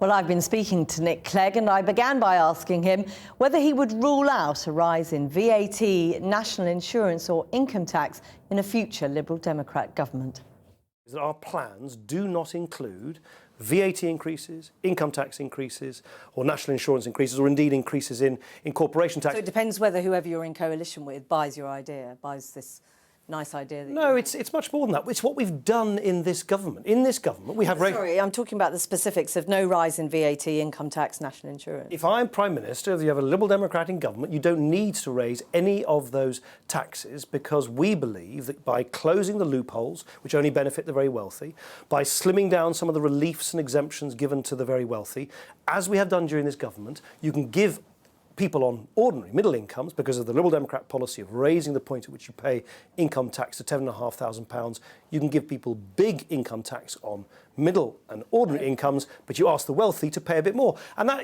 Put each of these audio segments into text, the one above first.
Well, I've been speaking to Nick Clegg and I began by asking him whether he would rule out a rise in VAT, national insurance or income tax in a future Liberal Democrat government. Our plans do not include VAT increases, income tax increases or national insurance increases, or indeed increases in corporation tax. So it depends whether whoever you're in coalition with buys your idea, buys this nice idea. No, it's much more than that. It's what we've done in this government. In this government, we have... Sorry, I'm talking about the specifics of no rise in VAT, income tax, national insurance. If I'm Prime Minister, if you have a Liberal Democrat in government, you don't need to raise any of those taxes, because we believe that by closing the loopholes, which only benefit the very wealthy, by slimming down some of the reliefs and exemptions given to the very wealthy, as we have done during this government, you can give people on ordinary middle incomes, because of the Liberal Democrat policy of raising the point at which you pay income tax to £10,500, you can give people big income tax on middle and ordinary incomes, but you ask the wealthy to pay a bit more. And that,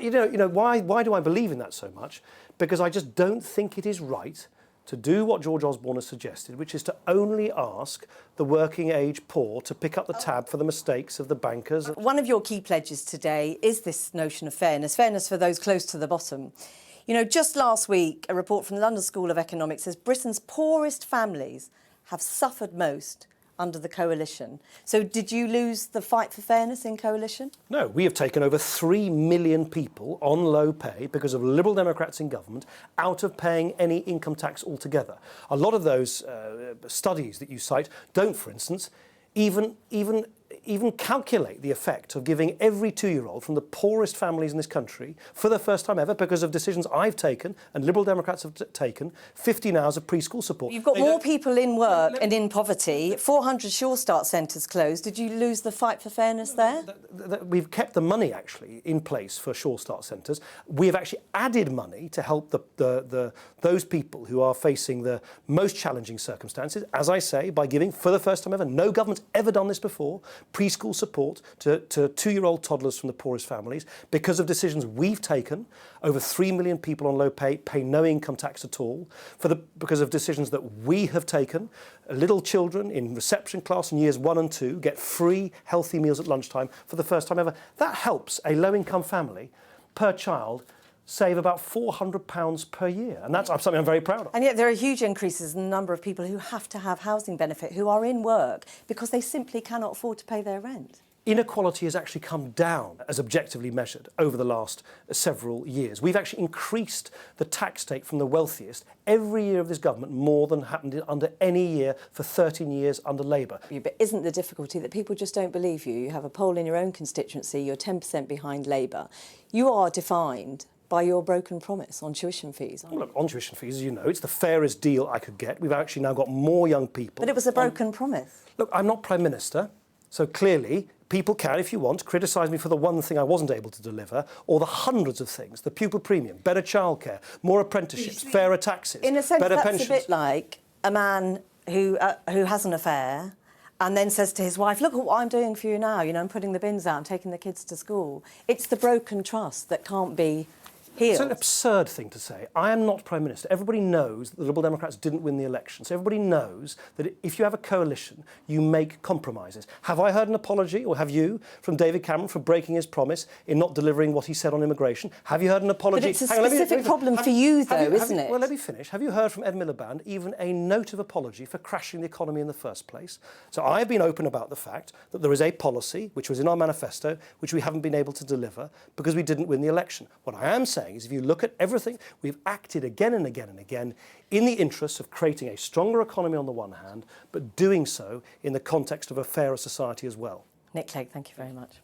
why do I believe in that so much? Because I just don't think it is right to do what George Osborne has suggested, which is to only ask the working age poor to pick up the tab for the mistakes of the bankers. One of your key pledges today is this notion of fairness for those close to the bottom. You know, just last week, a report from the London School of Economics says Britain's poorest families have suffered most under the coalition. So did you lose the fight for fairness in coalition? No, we have taken over 3 million people on low pay because of Liberal Democrats in government out of paying any income tax altogether. A lot of those studies that you cite don't, for instance, even calculate the effect of giving every 2-year-old from the poorest families in this country, for the first time ever, because of decisions I've taken and Liberal Democrats have taken, 15 hours of preschool support. You've got more people in work and in poverty, 400 Sure Start centres closed. Did you lose the fight for fairness there? We've kept the money, actually, in place for Sure Start centres. We have actually added money to help those people who are facing the most challenging circumstances, as I say, by giving, for the first time ever, no government's ever done this before, preschool support to 2-year-old toddlers from the poorest families, because of decisions we've taken. Over 3 million people on low pay pay no income tax at all, because of decisions that we have taken. Little children in reception class in years 1 and 2 get free healthy meals at lunchtime for the first time ever. That helps a low-income family per child save about £400 per year, and that's something I'm very proud of. And yet there are huge increases in the number of people who have to have housing benefit, who are in work, because they simply cannot afford to pay their rent. Inequality has actually come down, as objectively measured, over the last several years. We've actually increased the tax take from the wealthiest every year of this government, more than happened under any year for 13 years under Labour. But isn't the difficulty that people just don't believe you? You have a poll in your own constituency, you're 10% behind Labour. You are defined by your broken promise on tuition fees. Well, look, on tuition fees, as you know, it's the fairest deal I could get. We've actually now got more young people. But it was a broken promise. Look, I'm not Prime Minister, so clearly people can, if you want, criticise me for the one thing I wasn't able to deliver, or the hundreds of things: the pupil premium, better childcare, more apprenticeships, fairer taxes, in a sense, better that's pensions. A bit like a man who has an affair and then says to his wife, look at what I'm doing for you now, I'm putting the bins out, I'm taking the kids to school. It's the broken trust that can't be healed. It's an absurd thing to say. I am not Prime Minister. Everybody knows that the Liberal Democrats didn't win the election. So everybody knows that if you have a coalition, you make compromises. Have I heard an apology, or have you, from David Cameron for breaking his promise in not delivering what he said on immigration? Have you heard an apology? But it's a specific problem for you, though, isn't it? Well, let me finish. Have you heard from Ed Miliband even a note of apology for crashing the economy in the first place? So I've been open about the fact that there is a policy, which was in our manifesto, which we haven't been able to deliver because we didn't win the election. What I am saying is, if you look at everything, we've acted again and again and again in the interests of creating a stronger economy on the one hand, but doing so in the context of a fairer society as well. Nick Clegg, thank you very much.